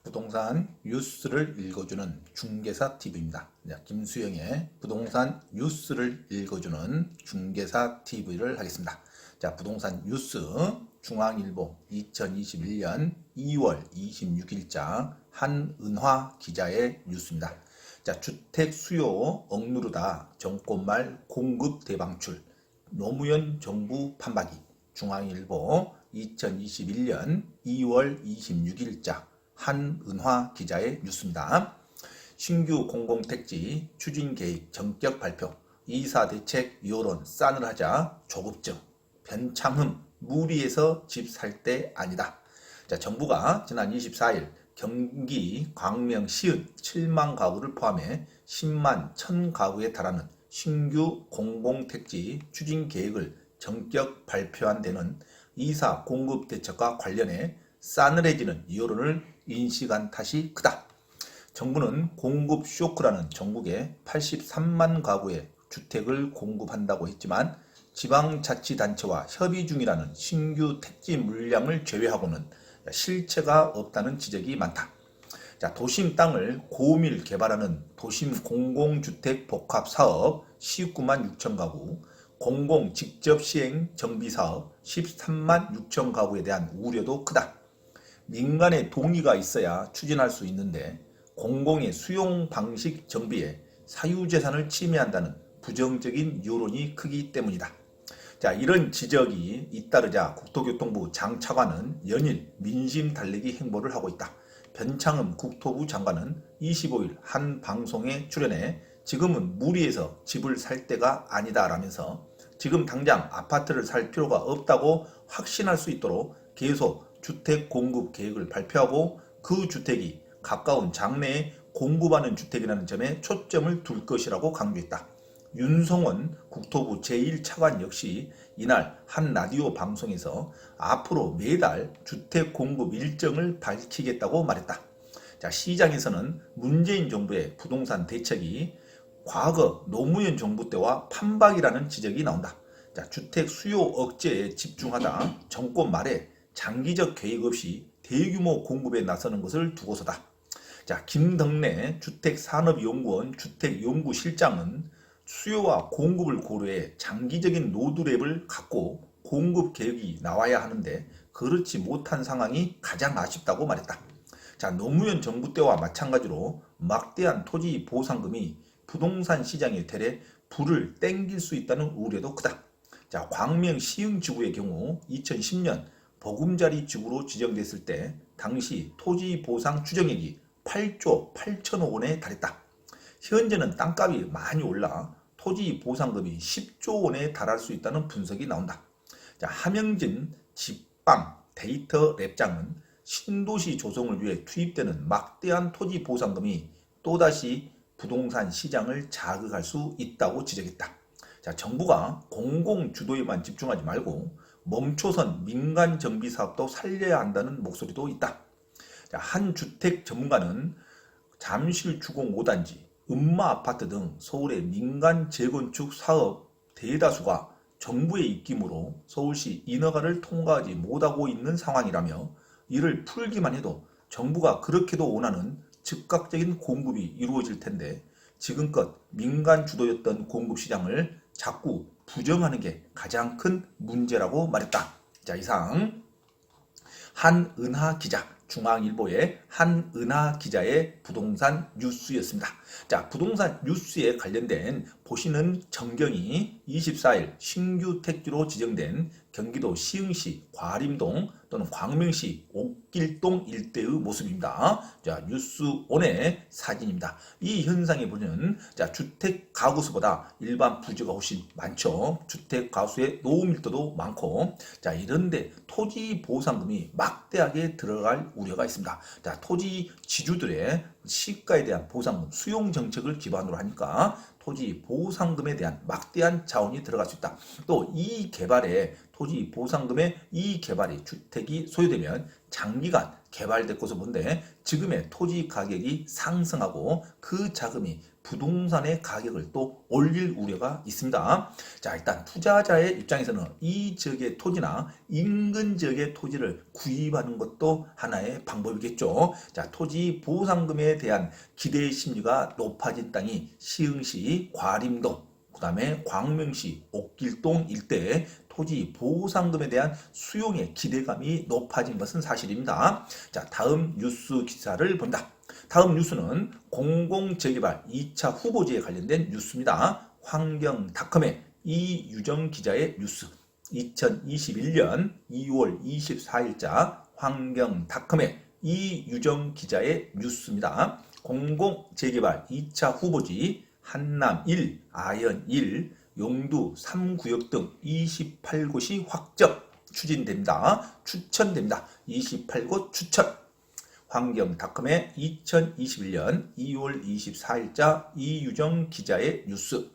부동산 뉴스를 읽어주는 중개사 TV입니다. 김수영의 부동산 뉴스를 읽어주는 중개사 TV를 하겠습니다. 자, 부동산 뉴스 중앙일보 2021년 2월 26일자 한은화 기자의 뉴스입니다. 자, 주택 수요 억누르다 정권말 공급 대방출 노무현 정부 판박이 중앙일보 2021년 2월 26일자 한은화 기자의 뉴스입니다. 신규 공공택지 추진계획 전격 발표, 이사대책 여론 싸늘하자 조급증, 변창흠 무리해서 집 살 때 아니다. 자, 정부가 지난 24일 경기 광명 시은 7만 가구를 포함해 10만 1000 가구에 달하는 신규 공공택지 추진계획을 전격 발표한 데는 이사 공급 대책과 관련해 싸늘해지는 여론을 인식한 탓이 크다. 정부는 공급 쇼크라는 전국에 83만 가구의 주택을 공급한다고 했지만 지방자치단체와 협의 중이라는 신규 택지 물량을 제외하고는 실체가 없다는 지적이 많다. 자, 도심 땅을 고밀 개발하는 도심 공공주택 복합사업 19만 6천 가구, 공공 직접 시행 정비사업 13만 6천 가구에 대한 우려도 크다. 민간의 동의가 있어야 추진할 수 있는데 공공의 수용 방식 정비에 사유재산을 침해한다는 부정적인 여론이 크기 때문이다. 자, 이런 지적이 잇따르자 국토교통부 장차관은 연일 민심 달래기 행보를 하고 있다. 변창흠 국토부 장관은 25일 한 방송에 출연해 지금은 무리해서 집을 살 때가 아니다라면서 지금 당장 아파트를 살 필요가 없다고 확신할 수 있도록 계속 주택 공급 계획을 발표하고 그 주택이 가까운 장래에 공급하는 주택이라는 점에 초점을 둘 것이라고 강조했다. 윤성원 국토부 제1차관 역시 이날 한 라디오 방송에서 앞으로 매달 주택 공급 일정을 밝히겠다고 말했다. 자, 시장에서는 문재인 정부의 부동산 대책이 과거 노무현 정부 때와 판박이라는 지적이 나온다. 자, 주택 수요 억제에 집중하다 정권 말에 장기적 계획 없이 대규모 공급에 나서는 것을 두고서다. 자, 김덕래 주택산업연구원 주택연구실장은 수요와 공급을 고려해 장기적인 로드맵을 갖고 공급 계획이 나와야 하는데 그렇지 못한 상황이 가장 아쉽다고 말했다. 자, 노무현 정부 때와 마찬가지로 막대한 토지 보상금이 부동산 시장의 틀에 불을 땡길 수 있다는 우려도 크다. 자, 광명 시흥 지구의 경우 2010년 보금자리 지구로 지정됐을 때 당시 토지 보상 추정액이 8조 8천억 원에 달했다. 현재는 땅값이 많이 올라 토지 보상금이 10조 원에 달할 수 있다는 분석이 나온다. 자, 함영진 집방 데이터 랩장은 신도시 조성을 위해 투입되는 막대한 토지 보상금이 또다시 부동산 시장을 자극할 수 있다고 지적했다. 자, 정부가 공공 주도에만 집중하지 말고 멈춰선 민간 정비 사업도 살려야 한다는 목소리도 있다. 자, 한 주택 전문가는 잠실 주공 5단지, 음마 아파트 등 서울의 민간 재건축 사업 대다수가 정부의 입김으로 서울시 인허가를 통과하지 못하고 있는 상황이라며 이를 풀기만 해도 정부가 그렇게도 원하는 즉각적인 공급이 이루어질 텐데 지금껏 민간 주도였던 공급 시장을 자꾸 부정하는 게 가장 큰 문제라고 말했다. 자, 이상 한은하 기자, 중앙일보의 한은하 기자의 부동산 뉴스였습니다. 자, 부동산 뉴스에 관련된 보시는 전경이 24일 신규 택지로 지정된 경기도 시흥시 과림동 또는 광명시 옥길동 일대의 모습입니다. 자, 뉴스온의 사진입니다. 이 현상에 보면 자, 주택 가구 수보다 일반 부지가 훨씬 많죠. 주택 가수의 노후 밀도도 많고 자, 이런데 토지 보상금이 막대하게 들어갈 우려가 있습니다. 자, 토지 지주들의 시가에 대한 보상금 수용 정책을 기반으로 하니까 토지 보상금에 대한 막대한 자원이 들어갈 수 있다. 또 이 개발에 토지 보상금의 이 개발이 주택이 소유되면 장기간 개발될 것을 본데 지금의 토지 가격이 상승하고 그 자금이 부동산의 가격을 또 올릴 우려가 있습니다. 자, 일단 투자자의 입장에서는 이 지역의 토지나 인근 지역의 토지를 구입하는 것도 하나의 방법이겠죠. 자, 토지 보상금에 대한 기대 심리가 높아진 땅이 시흥시 과림동, 그 다음에 광명시 옥길동 일대에 토지 보상금에 대한 수용의 기대감이 높아진 것은 사실입니다. 자, 다음 뉴스 기사를 본다. 다음 뉴스는 공공재개발 2차 후보지에 관련된 뉴스입니다. 환경닷컴의 이유정 기자의 뉴스. 2021년 2월 24일자 환경닷컴의 이유정 기자의 뉴스입니다. 공공재개발 2차 후보지 한남 1, 아현 1, 용두 3구역 등 28곳이 확정 추진됩니다. 추천됩니다. 28곳 추천. 환경닷컴의 2021년 2월 24일자 이유정 기자의 뉴스.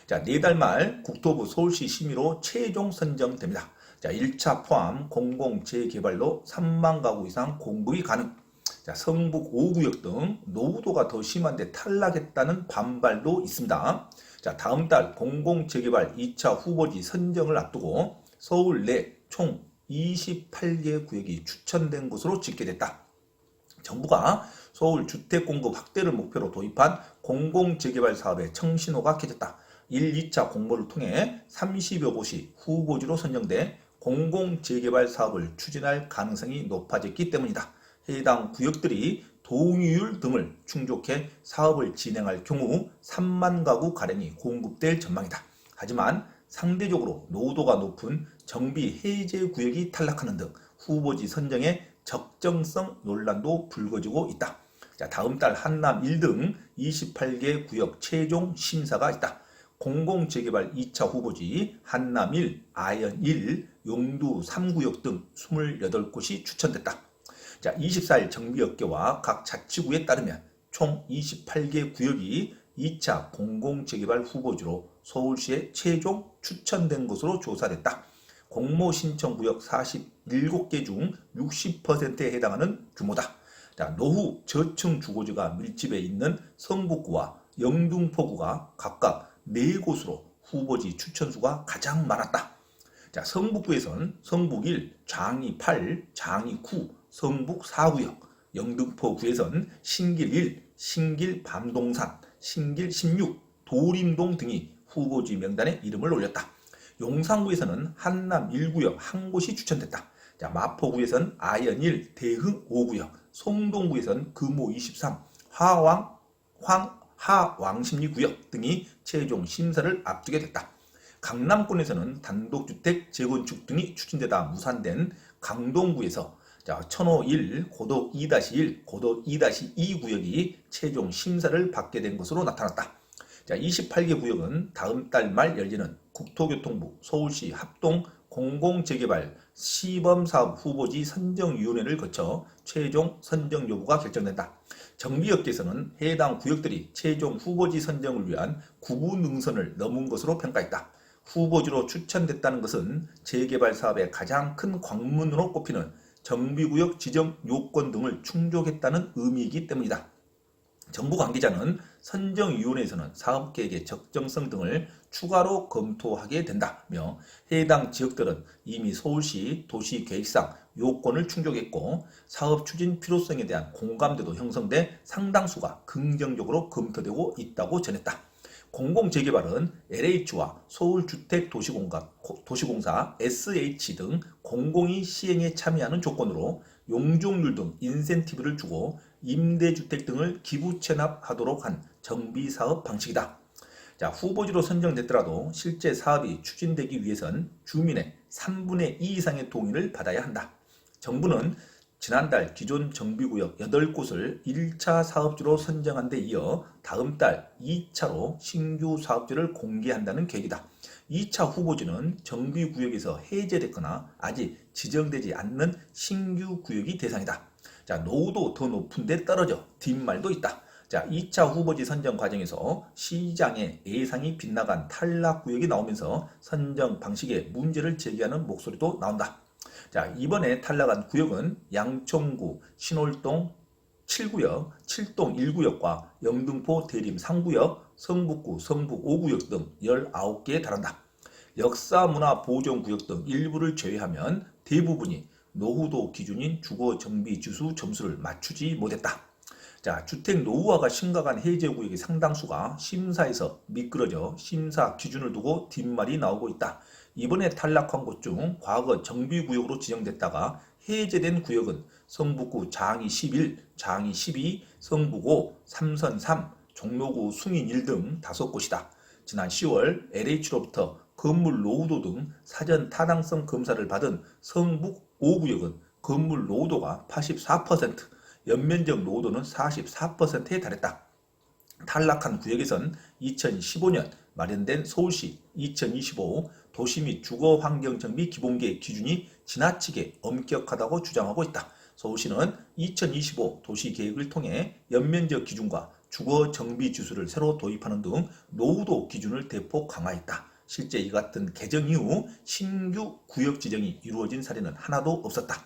자, 4달 말 국토부 서울시 심의로 최종 선정됩니다. 자, 1차 포함 공공재개발로 3만 가구 이상 공급이 가능. 자, 성북 5구역 등 노후도가 더 심한데 탈락했다는 반발도 있습니다. 자, 다음 달 공공재개발 2차 후보지 선정을 앞두고 서울 내 총 28개 구역이 추천된 것으로 집계됐다. 정부가 서울 주택 공급 확대를 목표로 도입한 공공재개발 사업의 청신호가 켜졌다. 1, 2차 공모를 통해 30여 곳이 후보지로 선정돼 공공재개발 사업을 추진할 가능성이 높아졌기 때문이다. 해당 구역들이 동의율 등을 충족해 사업을 진행할 경우 3만 가구 가량이 공급될 전망이다. 하지만 상대적으로 노후도가 높은 정비 해제 구역이 탈락하는 등 후보지 선정에 적정성 논란도 불거지고 있다. 자, 다음 달 한남 1등 28개 구역 최종 심사가 있다. 공공재개발 2차 후보지 한남 1, 아현 1, 용두 3구역 등 28곳이 추천됐다. 자, 24일 정비업계와 각 자치구에 따르면 총 28개 구역이 2차 공공재개발 후보지로 서울시에 최종 추천된 것으로 조사됐다. 공모 신청 구역 47개 중 60%에 해당하는 규모다. 자, 노후 저층 주거지가 밀집해 있는 성북구와 영등포구가 각각 4곳으로 후보지 추천수가 가장 많았다. 자, 성북구에선 성북 1, 장이 8, 장이 9, 성북 4구역, 영등포구에선 신길 1, 신길 밤동산, 신길 16, 도림동 등이 후보지 명단에 이름을 올렸다. 용산구에서는 한남 1구역 한 곳이 추천됐다. 자, 마포구에선 아현 1, 대흥 5구역, 송동구에선 금호 23, 하왕십리구역 등이 최종 심사를 앞두게 됐다. 강남권에서는 단독주택 재건축 등이 추진되다 무산된 강동구에서 자, 천호 1, 고도 2-1, 고도 2-2 구역이 최종 심사를 받게 된 것으로 나타났다. 자, 28개 구역은 다음 달 말 열리는 국토교통부 서울시 합동 공공재개발 시범사업 후보지 선정위원회를 거쳐 최종 선정 여부가 결정된다. 정비업계에서는 해당 구역들이 최종 후보지 선정을 위한 구분 능선을 넘은 것으로 평가했다. 후보지로 추천됐다는 것은 재개발 사업의 가장 큰 관문으로 꼽히는 정비구역 지정 요건 등을 충족했다는 의미이기 때문이다. 정부 관계자는 선정위원회에서는 사업계획의 적정성 등을 추가로 검토하게 된다며 해당 지역들은 이미 서울시 도시계획상 요건을 충족했고 사업 추진 필요성에 대한 공감대도 형성돼 상당수가 긍정적으로 검토되고 있다고 전했다. 공공재개발은 LH와 서울주택도시공사 SH 등 공공이 시행에 참여하는 조건으로 용적률 등 인센티브를 주고 임대주택 등을 기부 체납하도록 한 정비사업 방식이다. 자, 후보지로 선정됐더라도 실제 사업이 추진되기 위해선 주민의 3분의 2 이상의 동의를 받아야 한다. 정부는 지난달 기존 정비구역 8곳을 1차 사업지로 선정한 데 이어 다음 달 2차로 신규 사업지를 공개한다는 계획이다. 2차 후보지는 정비구역에서 해제됐거나 아직 지정되지 않는 신규 구역이 대상이다. 자, 노후도 더 높은 데 떨어져 뒷말도 있다. 자, 2차 후보지 선정 과정에서 시장의 예상이 빗나간 탈락 구역이 나오면서 선정 방식에 문제를 제기하는 목소리도 나온다. 자, 이번에 탈락한 구역은 양천구, 신월동, 7구역, 7동 1구역과 영등포 대림 3구역, 성북구, 성북 5구역 등 19개에 달한다. 역사문화보존구역 등 일부를 제외하면 대부분이 노후도 기준인 주거정비지수 점수를 맞추지 못했다. 자, 주택 노후화가 심각한 해제구역의 상당수가 심사에서 미끄러져 심사 기준을 두고 뒷말이 나오고 있다. 이번에 탈락한 곳 중 과거 정비구역으로 지정됐다가 해제된 구역은 성북구 장이 11, 장이 12, 성북5, 삼선 3, 종로구 숭인 1 등 5곳이다. 지난 10월 LH로부터 건물 노후도 등 사전 타당성 검사를 받은 성북 5구역은 건물 노후도가 84%, 연면적 노후도는 44%에 달했다. 탈락한 구역에선 2015년 마련된 서울시 2025 도시 및 주거환경정비 기본계획 기준이 지나치게 엄격하다고 주장하고 있다. 서울시는 2025 도시계획을 통해 연면적 기준과 주거정비지수를 새로 도입하는 등 노후도 기준을 대폭 강화했다. 실제 이 같은 개정 이후 신규 구역 지정이 이루어진 사례는 하나도 없었다.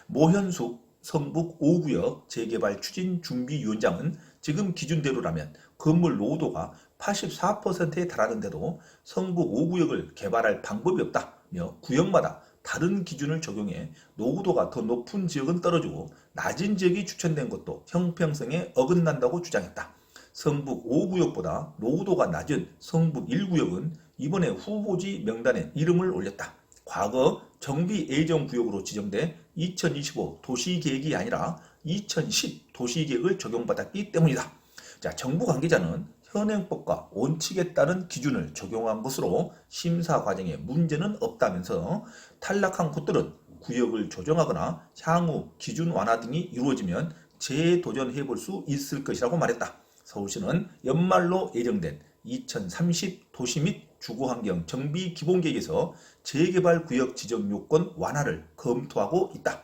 모현숙 성북 5구역 재개발 추진준비위원장은 지금 기준대로라면 건물 노후도가 84%에 달하는데도 성북 5구역을 개발할 방법이 없다며 구역마다 다른 기준을 적용해 노후도가 더 높은 지역은 떨어지고 낮은 지역이 추천된 것도 형평성에 어긋난다고 주장했다. 성북 5구역보다 노후도가 낮은 성북 1구역은 이번에 후보지 명단에 이름을 올렸다. 과거 정비 예정구역으로 지정돼 2025 도시계획이 아니라 2010 도시계획을 적용받았기 때문이다. 자, 정부 관계자는 현행법과 원칙에 따른 기준을 적용한 것으로 심사 과정에 문제는 없다면서 탈락한 곳들은 구역을 조정하거나 향후 기준 완화 등이 이루어지면 재도전해볼 수 있을 것이라고 말했다. 서울시는 연말로 예정된 2030 도시 및 주거환경 정비 기본계획에서 재개발 구역 지정 요건 완화를 검토하고 있다.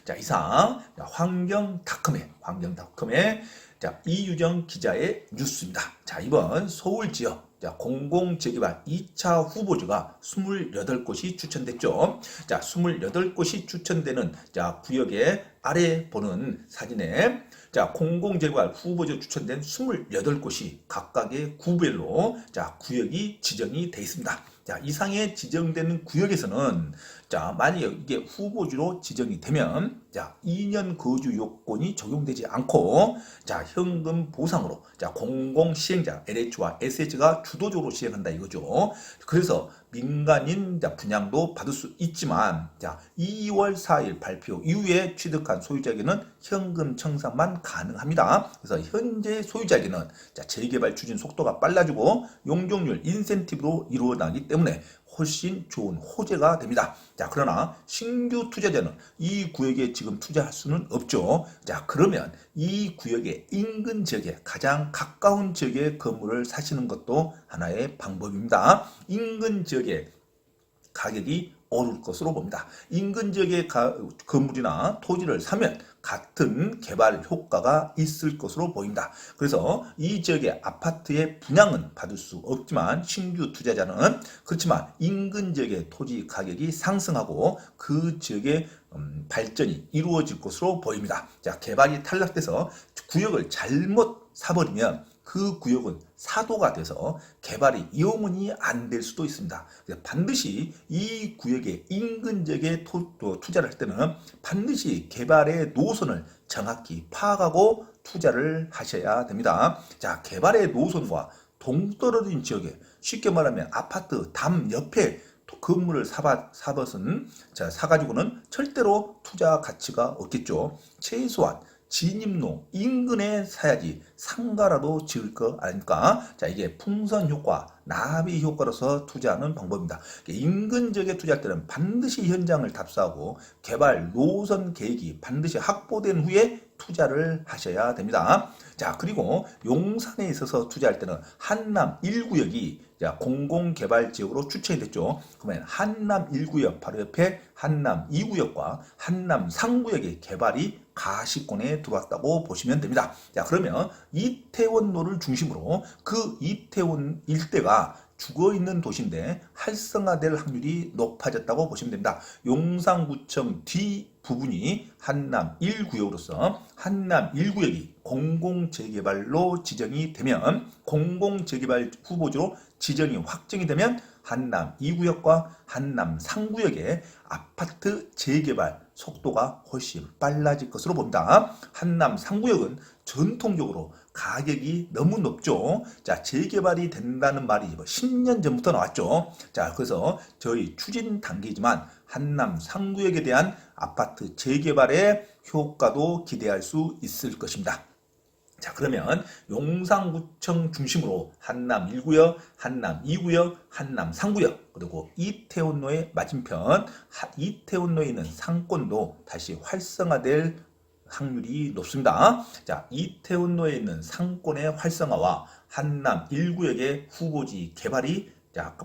자, 이상 환경닷컴의 자, 이유정 기자의 뉴스입니다. 자, 이번 서울 지역 공공재개발 2차 후보지가 28곳이 추천됐죠. 자, 28곳이 추천되는 구역의 아래 보는 사진에 공공재개발 후보지로 추천된 28곳이 각각의 구별로 구역이 지정이 되어 있습니다. 이상에 지정되는 구역에서는 만약에 이게 후보지로 지정이 되면 2년 거주 요건이 적용되지 않고 현금 보상으로 공공시행자 LH와 SH가 주도적으로 시행한다 이거죠. 그래서 민간인 분양도 받을 수 있지만 2월 4일 발표 이후에 취득한 소유자에게는 현금 청산만 가능합니다. 그래서 현재 소유자에게는 재개발 추진 속도가 빨라지고 용적률 인센티브로 이루어나기 때문에 훨씬 좋은 호재가 됩니다. 그러나 신규 투자자는 이 구역에 지금 투자할 수는 없죠. 그러면 이 구역의 인근 지역에 가장 가까운 지역의 건물을 사시는 것도 하나의 방법입니다. 인근 지역의 가격이 오를 것으로 봅니다. 인근 지역의 건물이나 토지를 사면 같은 개발 효과가 있을 것으로 보입니다. 그래서 이 지역의 아파트의 분양은 받을 수 없지만 신규 투자자는 그렇지만 인근 지역의 토지 가격이 상승하고 그 지역의 발전이 이루어질 것으로 보입니다. 개발이 탈락돼서 구역을 잘못 사버리면 그 구역은 사도가 돼서 개발이 영원히 안 될 수도 있습니다. 반드시 이 구역의 인근 지역에 투자를 할 때는 반드시 개발의 노선을 정확히 파악하고 투자를 하셔야 됩니다. 개발의 노선과 동떨어진 지역에 쉽게 말하면 아파트 담 옆에 건물을 사가지고는 절대로 투자 가치가 없겠죠. 최소한 진입로 인근에 사야지 상가라도 지을 거 아닙니까? 이게 풍선 효과, 나비 효과로서 투자하는 방법입니다. 인근 지역에 투자할 때는 반드시 현장을 답사하고 개발 노선 계획이 반드시 확보된 후에 투자를 하셔야 됩니다. 그리고 용산에 있어서 투자할 때는 한남 1구역이 공공개발지역으로 추천이 됐죠. 그러면 한남 1구역 바로 옆에 한남 2구역과 한남 3구역의 개발이 가시권에 들어왔다고 보시면 됩니다. 그러면 이태원로를 중심으로 그 이태원 일대가 죽어있는 도시인데 활성화될 확률이 높아졌다고 보시면 됩니다. 용산구청 뒤 부분이 한남 1구역으로서 한남 1구역이 공공재개발로 지정이 되면 공공재개발 후보지로 지정이 확정이 되면 한남 2구역과 한남 3구역의 아파트 재개발 속도가 훨씬 빨라질 것으로 봅니다. 한남 3구역은 전통적으로 가격이 너무 높죠. 자, 재개발이 된다는 말이 10년 전부터 나왔죠. 자, 그래서 저희 추진 단계이지만 한남 3구역에 대한 아파트 재개발의 효과도 기대할 수 있을 것입니다. 자, 그러면 용산구청 중심으로 한남 1구역, 한남 2구역, 한남 3구역, 그리고 이태원로의 맞은편 이태원로에 있는 상권도 다시 활성화될 확률이 높습니다. 자, 이태원로에 있는 상권의 활성화와 한남 1구역의 후보지 개발이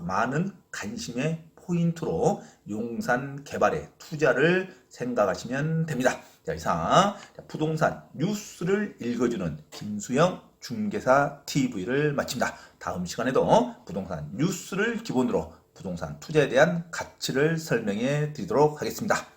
많은 관심의 포인트로 용산 개발에 투자를 생각하시면 됩니다. 자, 이상 부동산 뉴스를 읽어주는 김수영 중개사 TV를 마칩니다. 다음 시간에도 부동산 뉴스를 기본으로 부동산 투자에 대한 가치를 설명해 드리도록 하겠습니다.